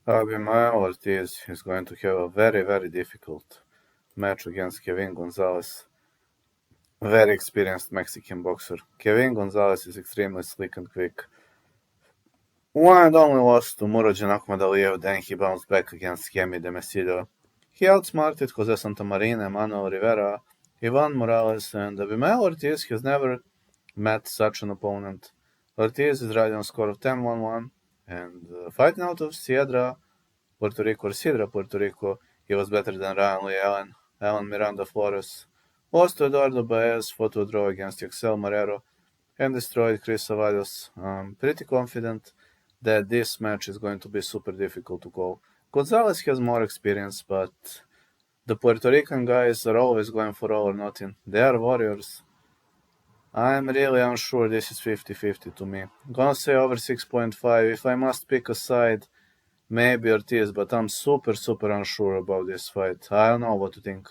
Abimael Ortiz is going to have a very, very difficult match against Kevin Gonzalez. Very experienced Mexican boxer. Kevin Gonzalez is extremely slick and quick. One and only lost to Murodjan Akhmadaliev, then he bounced back against Yemi Demesido. He outsmarted Jose Santamaria, Manuel Rivera, Ivan Morales, and Abimael Ortiz has never met such an opponent. Ortiz is riding a score of 10-1-1, and fighting out of Sidra, Puerto Rico, he was better than Ryan Lee Allen, Alan Miranda Flores, lost to Eduardo Baez, fought to a draw against Yaxel Marrero, and destroyed Chris Avalos. I'm pretty confident that this match is going to be super difficult to call. Gonzalez has more experience, but the Puerto Rican guys are always going for all or nothing. They are warriors. I'm really unsure. This is 50-50 to me. I'm gonna say over 6.5. If I must pick a side, maybe Ortiz, but I'm super unsure about this fight. I don't know what to think.